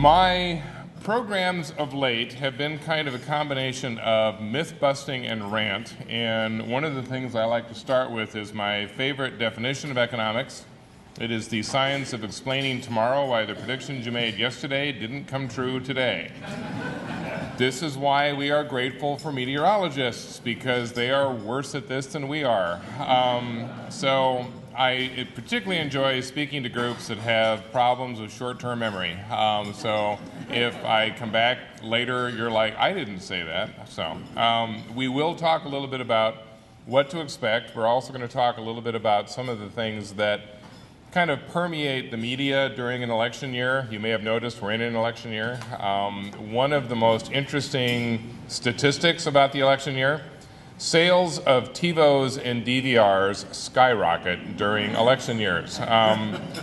My programs of late have been kind of a combination of myth-busting and rant, and one of the things I like to start with is my favorite definition of economics. It is the science of explaining tomorrow why the predictions you made yesterday didn't come true today. This is why we are grateful for meteorologists, because they are worse at this than we are. So I particularly enjoy speaking to groups that have problems with short-term memory. So if I come back later, you're like, I didn't say that. So we will talk a little bit about what to expect. We're also going to talk a little bit about some of the things that kind of permeate the media during an election year. You may have noticed we're in an election year. One of the most interesting statistics about the election year: sales of TiVos and DVRs skyrocket during election years.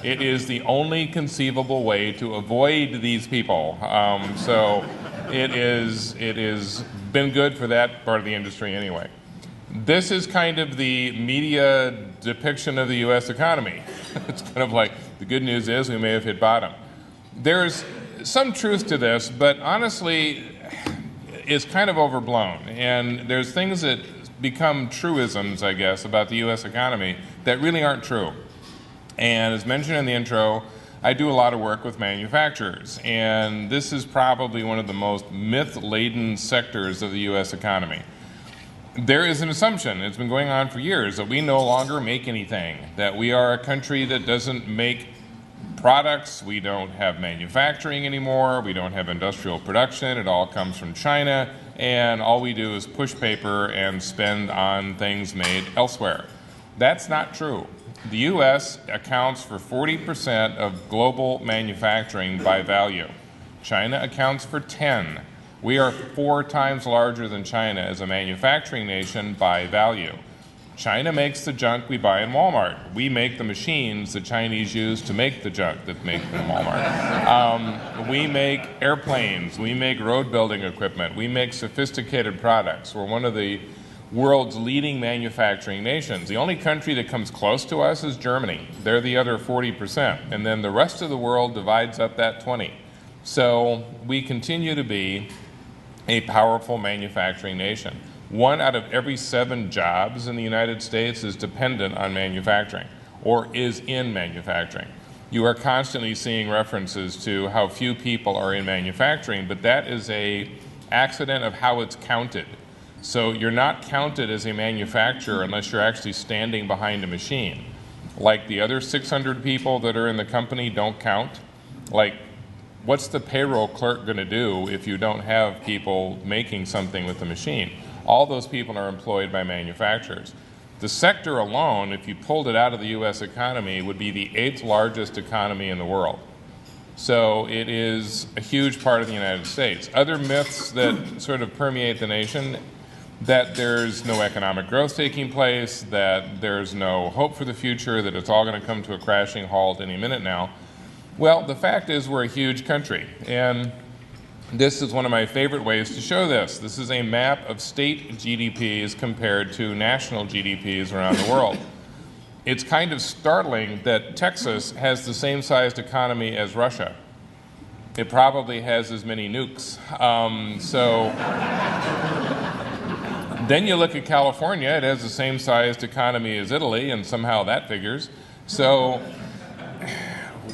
It is the only conceivable way to avoid these people. So it has been good for that part of the industry anyway. This is kind of the media depiction of the U.S. economy. It's kind of like, the good news is we may have hit bottom. There's some truth to this, but honestly, it's kind of overblown. And there's things that become truisms, I guess, about the U.S. economy that really aren't true. And as mentioned in the intro, I do a lot of work with manufacturers. And this is probably one of the most myth-laden sectors of the U.S. economy. There is an assumption, it's been going on for years, that we no longer make anything, that we are a country that doesn't make products, we don't have manufacturing anymore, we don't have industrial production, it all comes from China, and all we do is push paper and spend on things made elsewhere. That's not true. The U.S. accounts for 40% of global manufacturing by value. China accounts for 10%. We are 4 times larger than China as a manufacturing nation by value. China makes the junk we buy in Walmart. We make the machines the Chinese use to make the junk that make in Walmart. We make airplanes. We make road building equipment. We make sophisticated products. We're one of the world's leading manufacturing nations. The only country that comes close to us is Germany. They're the other 40%. And then the rest of the world divides up that 20%. So we continue to be a powerful manufacturing nation. 1 out of every 7 jobs in the United States is dependent on manufacturing or is in manufacturing. You are constantly seeing references to how few people are in manufacturing, but that is an accident of how it's counted. So you're not counted as a manufacturer unless you're actually standing behind a machine. Like the other 600 people that are in the company don't count. Like, what's the payroll clerk going to do if you don't have people making something with the machine? All those people are employed by manufacturers. The sector alone, if you pulled it out of the U.S. economy, would be the 8th largest economy in the world. So it is a huge part of the United States. Other myths that sort of permeate the nation: that there's no economic growth taking place, that there's no hope for the future, that it's all going to come to a crashing halt any minute now. Well, the fact is we're a huge country, and this is one of my favorite ways to show this. This is a map of state GDPs compared to national GDPs around the world. It's kind of startling that Texas has the same sized economy as Russia. It probably has as many nukes. Then you look at California, it has the same sized economy as Italy, and somehow that figures. So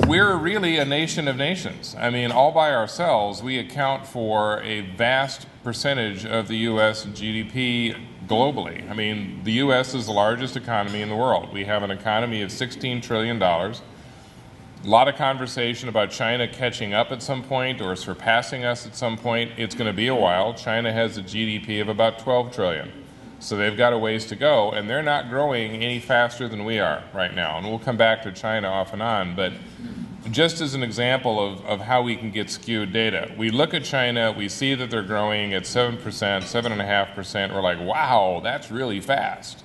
we're really a nation of nations. I mean, all by ourselves, we account for a vast percentage of the U.S. GDP globally. I mean, the U.S. is the largest economy in the world. We have an economy of $16 trillion. A lot of conversation about China catching up at some point or surpassing us at some point. It's going to be a while. China has a GDP of about 12 trillion. So they've got a ways to go, and they're not growing any faster than we are right now. And we'll come back to China off and on, but just as an example of how we can get skewed data. We look at China, we see that they're growing at 7%, 7.5%. We're like, wow, that's really fast.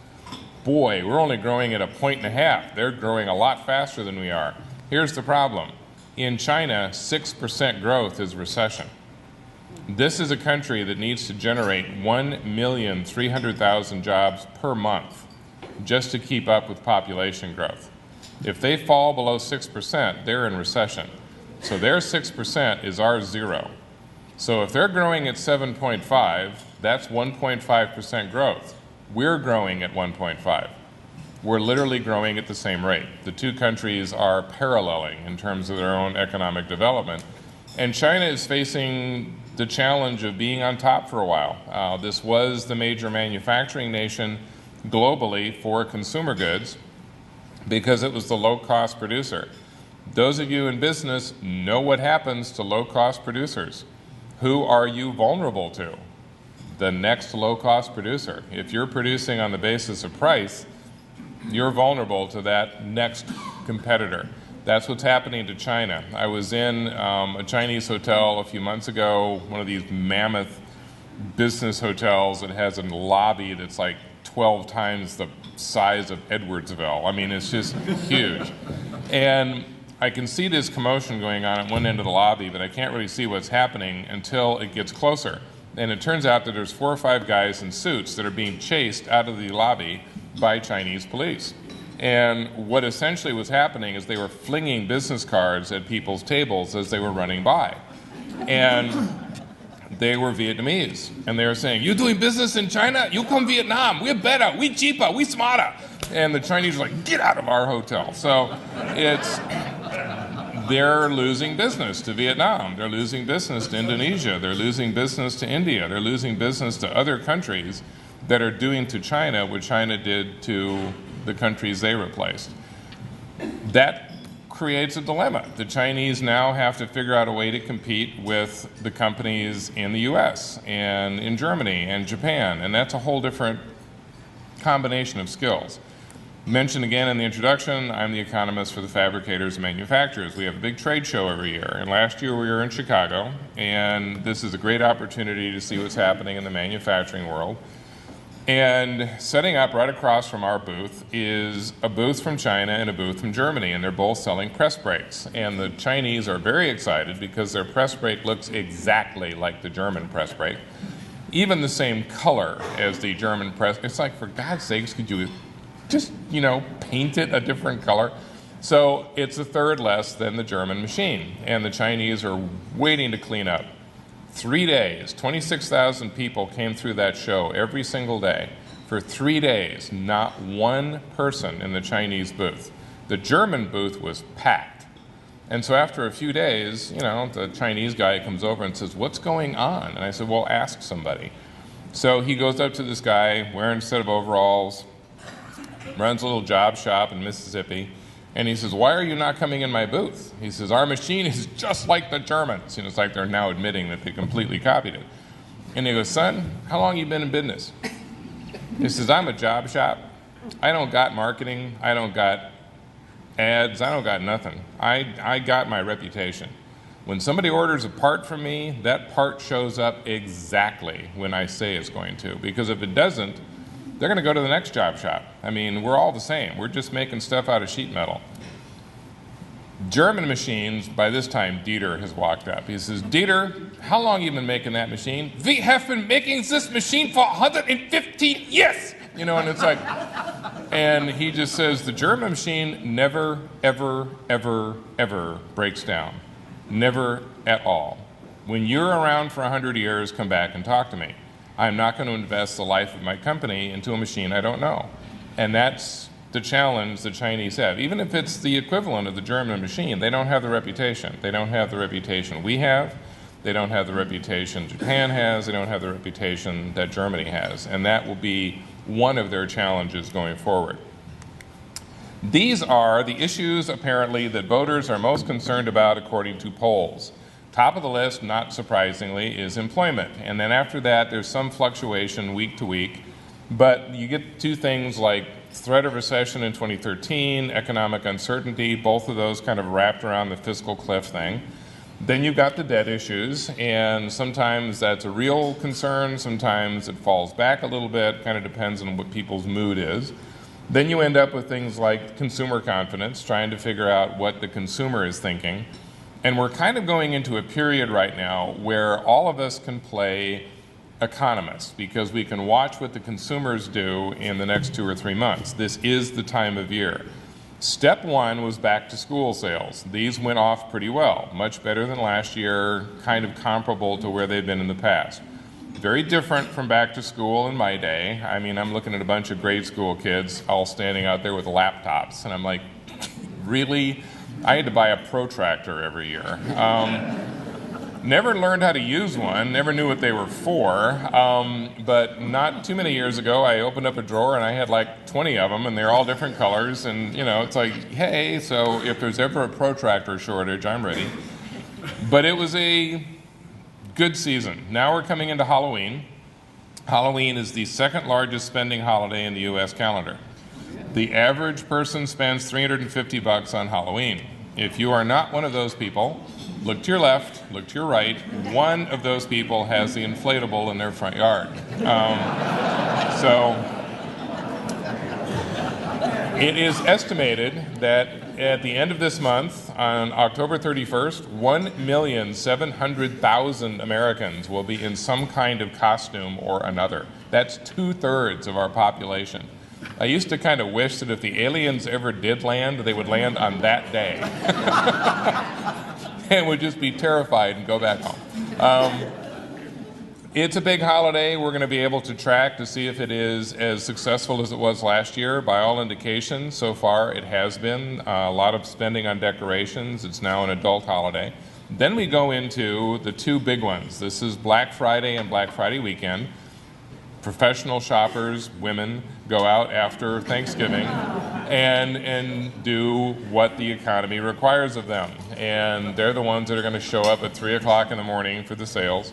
Boy, we're only growing at 1.5%. They're growing a lot faster than we are. Here's the problem. In China, 6% growth is recession. This is a country that needs to generate 1,300,000 jobs per month just to keep up with population growth. If they fall below 6%, they're in recession. So their 6% is our 0. So if they're growing at 7.5, that's 1.5% growth. We're growing at 1.5. We're literally growing at the same rate. The two countries are paralleling in terms of their own economic development. And China is facing the challenge of being on top for a while. This was the major manufacturing nation globally for consumer goods because it was the low-cost producer. Those of you in business know what happens to low-cost producers. Who are you vulnerable to? The next low-cost producer. If you're producing on the basis of price, you're vulnerable to that next competitor. That's what's happening to China. I was in a Chinese hotel a few months ago, one of these mammoth business hotels that has a lobby that's like 12 times the size of Edwardsville. I mean, it's just huge. And I can see this commotion going on at one end of the lobby, but I can't really see what's happening until it gets closer. And it turns out that there's 4 or 5 guys in suits that are being chased out of the lobby by Chinese police. And what essentially was happening is they were flinging business cards at people's tables as they were running by. And they were Vietnamese. And they were saying, "You doing business in China? You come Vietnam. We're better. We cheaper. We smarter." And the Chinese were like, "Get out of our hotel." So they're losing business to Vietnam. They're losing business to Indonesia. They're losing business to India. They're losing business to other countries that are doing to China what China did to the countries they replaced. That creates a dilemma. The Chinese now have to figure out a way to compete with the companies in the US and in Germany and Japan, and that's a whole different combination of skills. Mentioned again in the introduction, I'm the economist for the fabricators and manufacturers. We have a big trade show every year, and last year we were in Chicago, and this is a great opportunity to see what's happening in the manufacturing world. And setting up right across from our booth is a booth from China and a booth from Germany, and they're both selling press brakes. And the Chinese are very excited because their press brake looks exactly like the German press brake, even the same color as the German press. It's like, for God's sakes, could you just, paint it a different color? So it's a third less than the German machine, and the Chinese are waiting to clean up. 3 days, 26,000 people came through that show every single day. For 3 days, not one person in the Chinese booth. The German booth was packed. And so after a few days, the Chinese guy comes over and says, "What's going on?" And I said, "Well, ask somebody." So he goes up to this guy wearing a set of overalls, runs a little job shop in Mississippi, and he says, "Why are you not coming in my booth?" He says, "Our machine is just like the Germans." It's like they're now admitting that they completely copied it. And he goes, "Son, how long you been in business?" He says, "I'm a job shop. I don't got marketing. I don't got ads. I don't got nothing. I got my reputation. When somebody orders a part from me, that part shows up exactly when I say it's going to. Because if it doesn't, they're going to go to the next job shop. I mean, we're all the same. We're just making stuff out of sheet metal." German machines, by this time, Dieter has walked up. He says, "Dieter, how long you been making that machine?" "We have been making this machine for 115 years. And it's like, and he just says, the German machine never, ever, ever, ever breaks down. Never at all. When you're around for 100 years, come back and talk to me. I'm not going to invest the life of my company into a machine I don't know." And that's the challenge the Chinese have. Even if it's the equivalent of the German machine, they don't have the reputation. They don't have the reputation we have. They don't have the reputation Japan has. They don't have the reputation that Germany has. And that will be one of their challenges going forward. These are the issues, apparently, that voters are most concerned about according to polls. Top of the list, not surprisingly, is employment. And then after that, there's some fluctuation week to week. But you get two things like threat of recession in 2013, economic uncertainty, both of those kind of wrapped around the fiscal cliff thing. Then you've got the debt issues, and sometimes that's a real concern, sometimes it falls back a little bit, kind of depends on what people's mood is. Then you end up with things like consumer confidence, trying to figure out what the consumer is thinking. And we're kind of going into a period right now where all of us can play economists because we can watch what the consumers do in the next 2 or 3 months. This is the time of year. Step one was back to school sales. These went off pretty well, much better than last year, kind of comparable to where they've been in the past. Very different from back to school in my day. I mean, I'm looking at a bunch of grade school kids all standing out there with laptops, and I'm like, really? I had to buy a protractor every year. Never learned how to use one, never knew what they were for, but not too many years ago, I opened up a drawer and I had like 20 of them, and they're all different colors, and you know, it's like, hey, so if there's ever a protractor shortage, I'm ready. But it was a good season. Now we're coming into Halloween. Halloween is the second largest spending holiday in the U.S. calendar. The average person spends $350 on Halloween. If you are not one of those people, look to your left, look to your right. One of those people has the inflatable in their front yard. So it is estimated that at the end of this month, on October 31st, 1,700,000 Americans will be in some kind of costume or another. That's 2/3 of our population. I used to kind of wish that if the aliens ever did land, they would land on that day. And would just be terrified and go back home. It's a big holiday. We're going to be able to track to see if it is as successful as it was last year. By all indications, so far it has been. A lot of spending on decorations. It's now an adult holiday. Then we go into the two big ones. This is Black Friday and Black Friday weekend. Professional shoppers, women, go out after Thanksgiving and do what the economy requires of them. And they're the ones that are going to show up at 3 o'clock in the morning for the sales.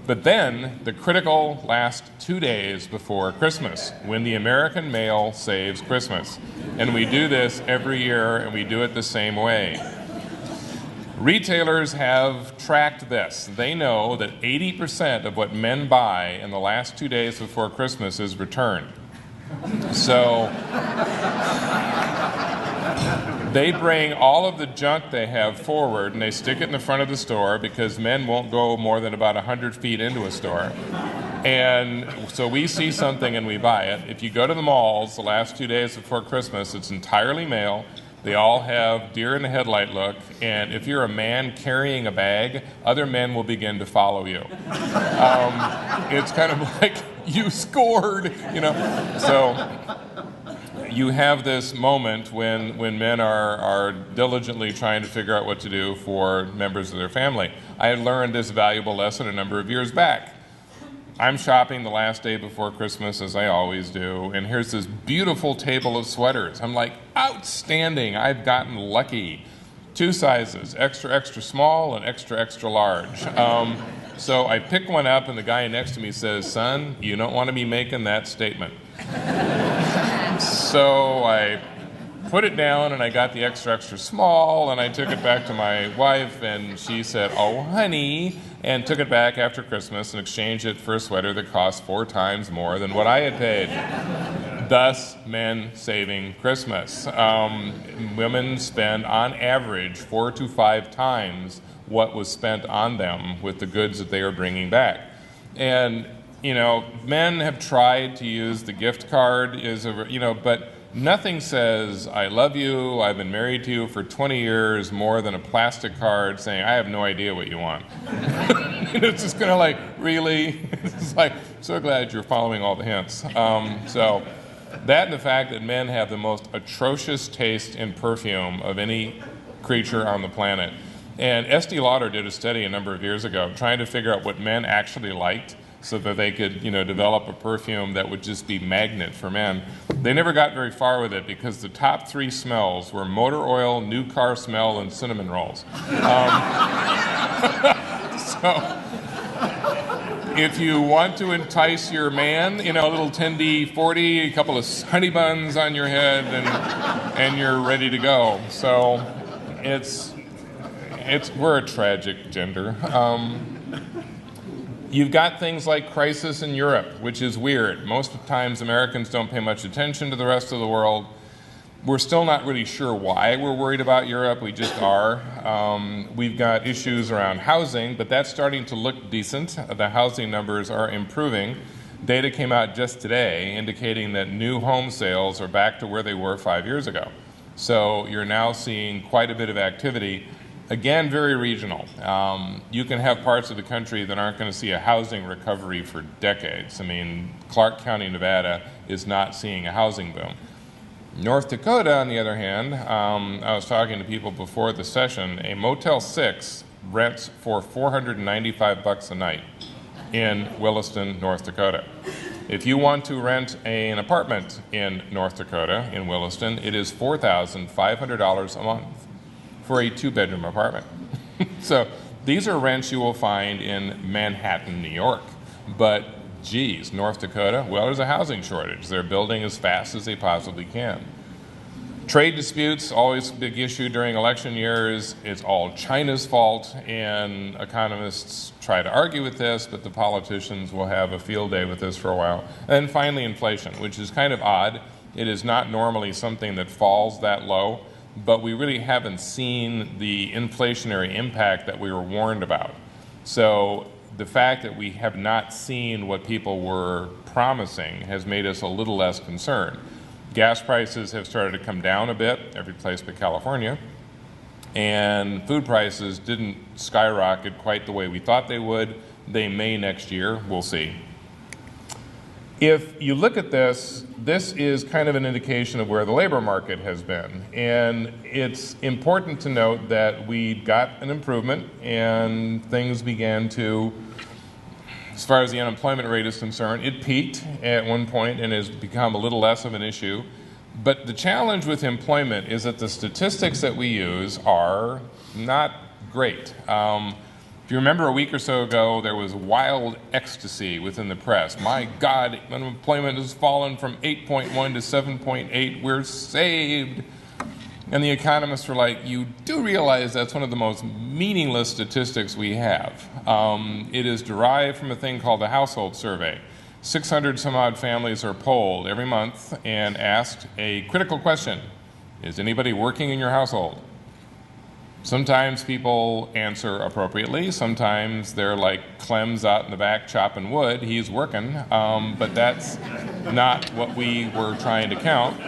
But then, the critical last 2 days before Christmas, when the American male saves Christmas. And we do this every year, and we do it the same way. Retailers have tracked this. They know that 80% of what men buy in the last 2 days before Christmas is returned. So they bring all of the junk they have forward and they stick it in the front of the store because men won't go more than about 100 feet into a store. And so we see something and we buy it. If you go to the malls the last 2 days before Christmas, it's entirely male. They all have deer in the headlight look, and if you're a man carrying a bag, other men will begin to follow you. It's kind of like, you scored, you know. So you have this moment when men are diligently trying to figure out what to do for members of their family. I learned this valuable lesson a number of years back. I'm shopping the last day before Christmas, as I always do, and here's this beautiful table of sweaters. I'm like, outstanding, I've gotten lucky. 2 sizes, extra, extra small and extra, extra large. So I pick one up and the guy next to me says, son, you don't want to be making that statement. So I put it down and I got the extra, extra small and I took it back to my wife and she said, oh, honey, and took it back after Christmas and exchanged it for a sweater that cost 4 times more than what I had paid. Thus, men saving Christmas. Women spend, on average, 4 to 5 times what was spent on them with the goods that they are bringing back. And, you know, men have tried to use the gift card, but nothing says, I love you, I've been married to you for 20 years, more than a plastic card saying, I have no idea what you want. It's just kind of like, really? It's like, so glad you're following all the hints. So that and the fact that men have the most atrocious taste in perfume of any creature on the planet. And Estee Lauder did a study a number of years ago trying to figure out what men actually liked so that they could, develop a perfume that would just be magnet for men. They never got very far with it because the top 3 smells were motor oil, new car smell, and cinnamon rolls. So if you want to entice your man, a little 10D-40, a couple of honey buns on your head, and you're ready to go. So we're a tragic gender. You've got things like crisis in Europe, which is weird. Most of the times Americans don't pay much attention to the rest of the world. We're still not really sure why we're worried about Europe. We just are. We've got issues around housing, but that's starting to look decent. The housing numbers are improving. Data came out just today indicating that new home sales are back to where they were 5 years ago. So you're now seeing quite a bit of activity. Again, very regional. You can have parts of the country that aren't going to see a housing recovery for decades. I mean, Clark County, Nevada is not seeing a housing boom. North Dakota, on the other hand, I was talking to people before the session, a Motel 6 rents for $495 a night in Williston, North Dakota. If you want to rent an apartment in North Dakota, in Williston, it is $4,500 a month for a 2-bedroom apartment. So these are rents you will find in Manhattan, New York. But geez, North Dakota, well, there's a housing shortage. They're building as fast as they possibly can. Trade disputes, always a big issue during election years. It's all China's fault, and economists try to argue with this, but the politicians will have a field day with this for a while. And finally, inflation, which is kind of odd. It is not normally something that falls that low, but we really haven't seen the inflationary impact that we were warned about. So the fact that we have not seen what people were promising has made us a little less concerned. Gas prices have started to come down a bit, every place but California, and food prices didn't skyrocket quite the way we thought they would. They may next year, we'll see. If you look at this, this is kind of an indication of where the labor market has been. And it's important to note that we got an improvement and things began to, as far as the unemployment rate is concerned, it peaked at one point and has become a little less of an issue. But the challenge with employment is that the statistics that we use are not great. If you remember a week or so ago, there was wild ecstasy within the press. My God, unemployment has fallen from 8.1 to 7.8. We're saved. And the economists were like, you do realize that's one of the most meaningless statistics we have. It is derived from a thing called the household survey. 600 some odd families are polled every month and asked a critical question. Is anybody working in your household? Sometimes people answer appropriately. Sometimes they're like Clem's out in the back chopping wood. He's working, but that's not what we were trying to count.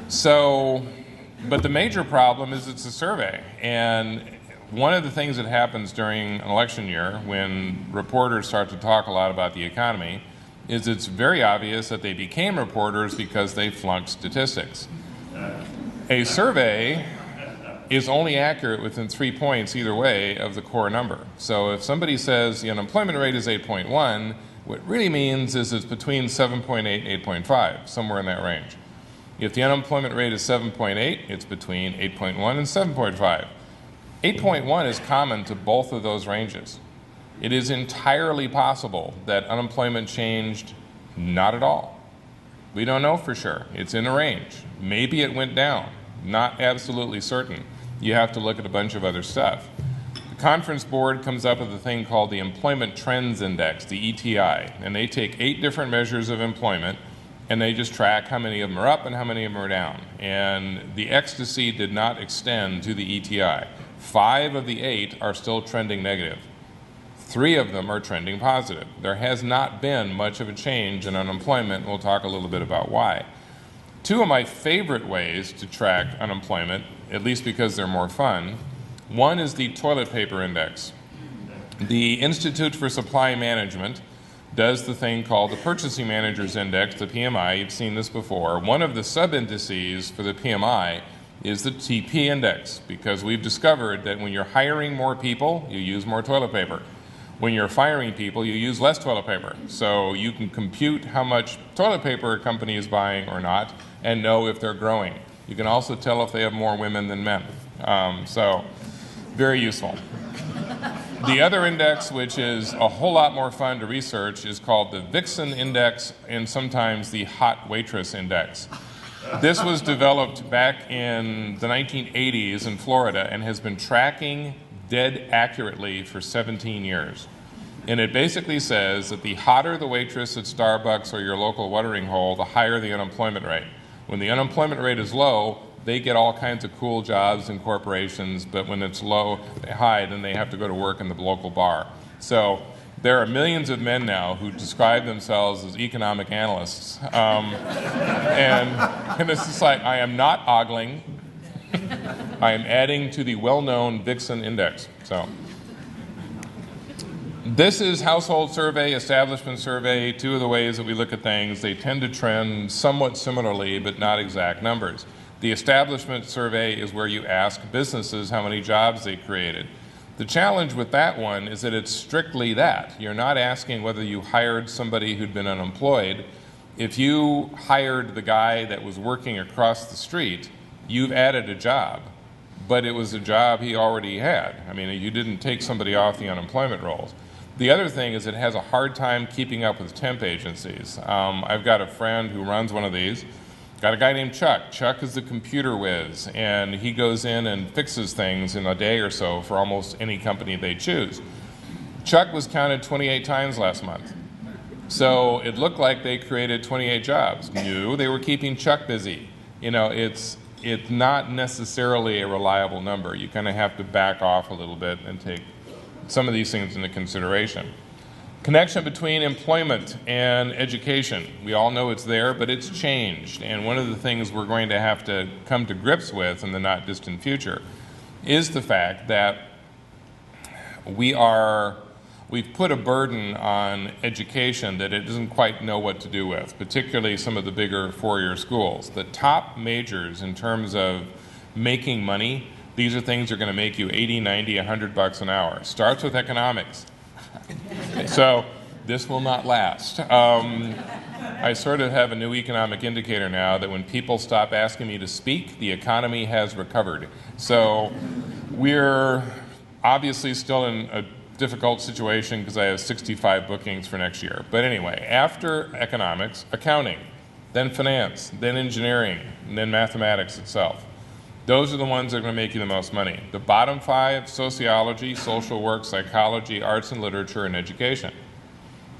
So, but the major problem is it's a survey. And one of the things that happens during an election year when reporters start to talk a lot about the economy is it's very obvious that they became reporters because they flunked statistics. A survey is only accurate within 3 points either way of the core number. So if somebody says the unemployment rate is 8.1, what it really means is it's between 7.8 and 8.5, somewhere in that range. If the unemployment rate is 7.8, it's between 8.1 and 7.5. 8.1 is common to both of those ranges. It is entirely possible that unemployment changed not at all. We don't know for sure. It's in a range. Maybe it went down. Not absolutely certain. You have to look at a bunch of other stuff. The Conference Board comes up with a thing called the Employment Trends Index, the ETI, and they take 8 different measures of employment and they just track how many of them are up and how many of them are down. And the ecstasy did not extend to the ETI. 5 of the 8 are still trending negative. 3 of them are trending positive. There has not been much of a change in unemployment. We'll talk a little bit about why. 2 of my favorite ways to track unemployment, at least because they're more fun, one is the toilet paper index. The Institute for Supply Management does the thing called the Purchasing Managers Index, the PMI. You've seen this before. One of the sub-indices for the PMI is the TP index, because we've discovered that when you're hiring more people, you use more toilet paper. When you're firing people, you use less toilet paper. So you can compute how much toilet paper a company is buying or not and know if they're growing. You can also tell if they have more women than men. So very useful. The other index, which is a whole lot more fun to research, is called the Vixen Index and sometimes the Hot Waitress Index. This was developed back in the 1980s in Florida and has been tracking dead accurately for 17 years. And it basically says that the hotter the waitress at Starbucks or your local watering hole, the higher the unemployment rate. When the unemployment rate is low, they get all kinds of cool jobs in corporations, but when it's low, high, then they have to go to work in the local bar. So there are millions of men now who describe themselves as economic analysts. And And it's just like, I am not ogling. I am adding to the well-known Vixen index. So this is household survey, establishment survey, two of the ways that we look at things. They tend to trend somewhat similarly, but not exact numbers. The establishment survey is where you ask businesses how many jobs they created. The challenge with that one is that it's strictly that. You're not asking whether you hired somebody who'd been unemployed. If you hired the guy that was working across the street, you've added a job, but it was a job he already had. I mean, you didn't take somebody off the unemployment rolls. The other thing is it has a hard time keeping up with temp agencies. I've got a friend who runs one of these. Got a guy named Chuck. Chuck is the computer whiz, and he goes in and fixes things in a day or so for almost any company they choose. Chuck was counted 28 times last month. So it looked like they created 28 jobs. No, they were keeping Chuck busy. You know, it's not necessarily a reliable number. You kind of have to back off a little bit and take some of these things into consideration. Connection between employment and education. We all know it's there, but it's changed. And one of the things we're going to have to come to grips with in the not distant future is the fact that we've put a burden on education that it doesn't quite know what to do with, particularly some of the bigger four-year schools. The top majors in terms of making money, these are things that are going to make you 80, 90, $100 an hour. Starts with economics. So this will not last. I sort of have a new economic indicator now that when people stop asking me to speak, the economy has recovered. So we're obviously still in a difficult situation because I have 65 bookings for next year. But anyway, after economics, accounting, then finance, then engineering, and then mathematics itself. Those are the ones that are going to make you the most money. The bottom five, sociology, social work, psychology, arts and literature, and education.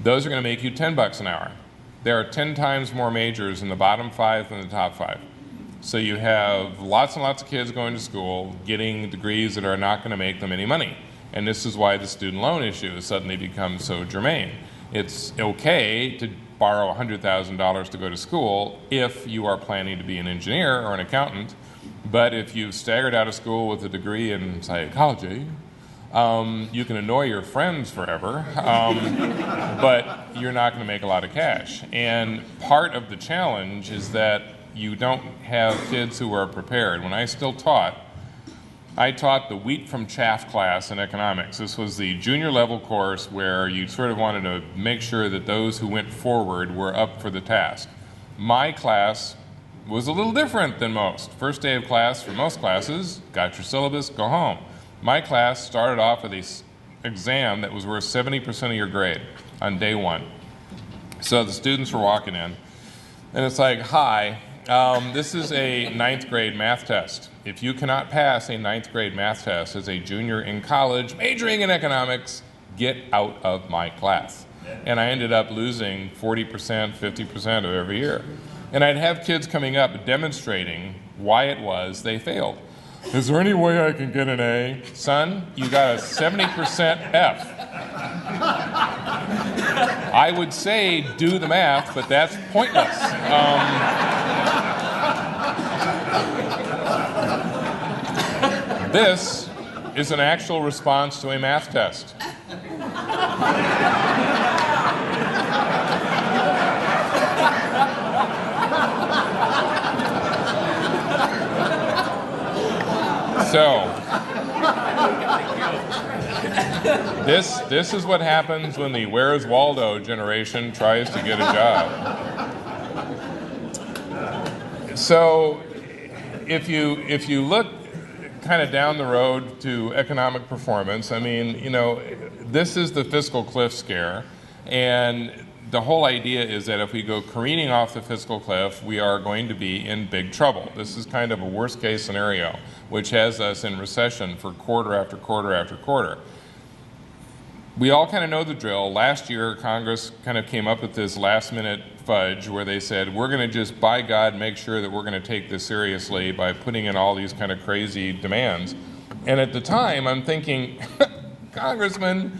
Those are going to make you $10 an hour. There are 10 times more majors in the bottom five than the top five. So you have lots and lots of kids going to school, getting degrees that are not going to make them any money. And this is why the student loan issue has suddenly become so germane. It's okay to borrow $100,000 to go to school if you are planning to be an engineer or an accountant. But if you've staggered out of school with a degree in psychology, you can annoy your friends forever, but you're not going to make a lot of cash. And part of the challenge is that you don't have kids who are prepared. When I still taught, I taught the wheat from chaff class in economics. This was the junior level course where you sort of wanted to make sure that those who went forward were up for the task. My class was a little different than most. First day of class for most classes, got your syllabus, go home. My class started off with an exam that was worth 70% of your grade on day one. So the students were walking in, and it's like, hi, this is a 9th grade math test. If you cannot pass a 9th grade math test as a junior in college majoring in economics, get out of my class. And I ended up losing 40%, 50% of every year. And I'd have kids coming up demonstrating why it was they failed. Is there any way I can get an A? Son, you got a 70% F. I would say do the math, but that's pointless. This is an actual response to a math test. So, this is what happens when the Where's Waldo generation tries to get a job. So, if you look kind of down the road to economic performance, I mean, you know, this is the fiscal cliff scare, and the whole idea is that if we go careening off the fiscal cliff, we are going to be in big trouble. This is kind of a worst case scenario, which has us in recession for quarter after quarter after quarter. We all kind of know the drill. Last year, Congress kind of came up with this last minute fudge where they said, we're going to just, by God, make sure that we're going to take this seriously by putting in all these kind of crazy demands. And at the time, I'm thinking, Congressman,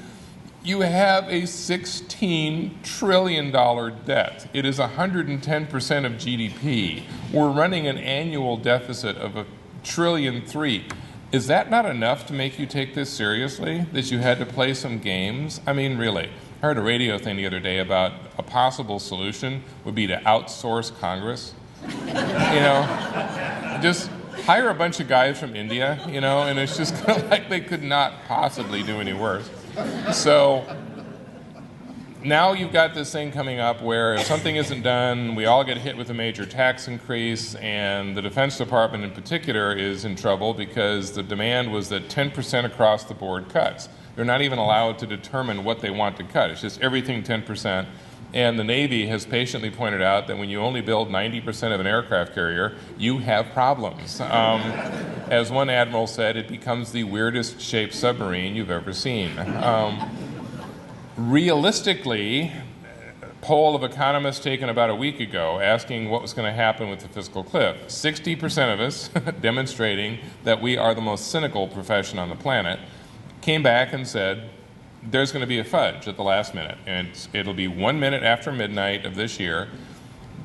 You have a $16 trillion debt. It is 110% of GDP. We're running an annual deficit of $1.3 trillion. Is that not enough to make you take this seriously, that you had to play some games? I mean, really. I heard a radio thing the other day about a possible solution would be to outsource Congress. Just hire a bunch of guys from India, and it's just kind of like they could not possibly do any worse. So now you've got this thing coming up where if something isn't done, we all get hit with a major tax increase, and the Defense Department in particular is in trouble because the demand was that 10% across the board cuts. They're not even allowed to determine what they want to cut. It's just everything 10%. And the Navy has patiently pointed out that when you only build 90% of an aircraft carrier, you have problems. As one admiral said, it becomes the weirdest shaped submarine you've ever seen. Realistically, a poll of economists taken about a week ago asking what was going to happen with the fiscal cliff, 60% of us demonstrating that we are the most cynical profession on the planet, came back and said, there's going to be a fudge at the last minute, and it'll be 1 minute after midnight of this year,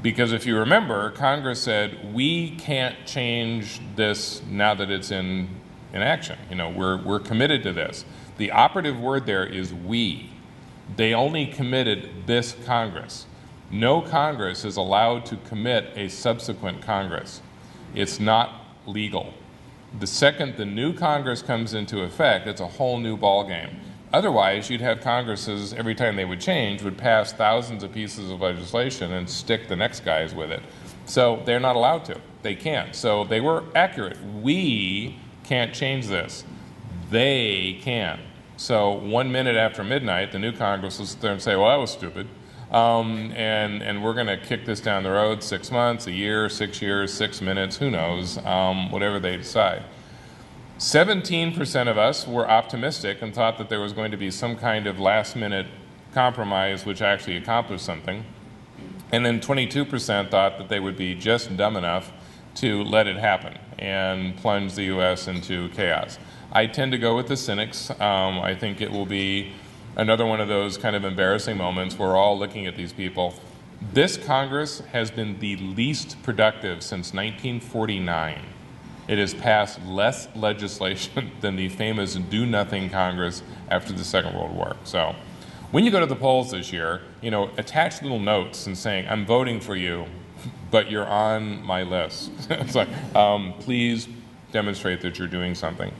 because if you remember, Congress said, we can't change this now that it's in action. We're committed to this. The operative word there is we. They only committed this Congress. No Congress is allowed to commit a subsequent Congress. It's not legal. The second the new Congress comes into effect, it's a whole new ballgame. Otherwise, you'd have Congresses, every time they would change, would pass thousands of pieces of legislation and stick the next guys with it. So they're not allowed to. They can't. So they were accurate. We can't change this. They can. So 1 minute after midnight, the new Congress will sit there and say, well, that was stupid. And we're going to kick this down the road 6 months, a year, 6 years, 6 minutes, who knows, whatever they decide. 17% of us were optimistic and thought that there was going to be some kind of last-minute compromise which actually accomplished something. And then 22% thought that they would be just dumb enough to let it happen and plunge the U.S. into chaos. I tend to go with the cynics. I think it will be another one of those kind of embarrassing moments where we're all looking at these people. This Congress has been the least productive since 1949. It has passed less legislation than the famous do-nothing Congress after the Second World War. So when you go to the polls this year, attach little notes and saying, I'm voting for you, but you're on my list. It's like, please demonstrate that you're doing something.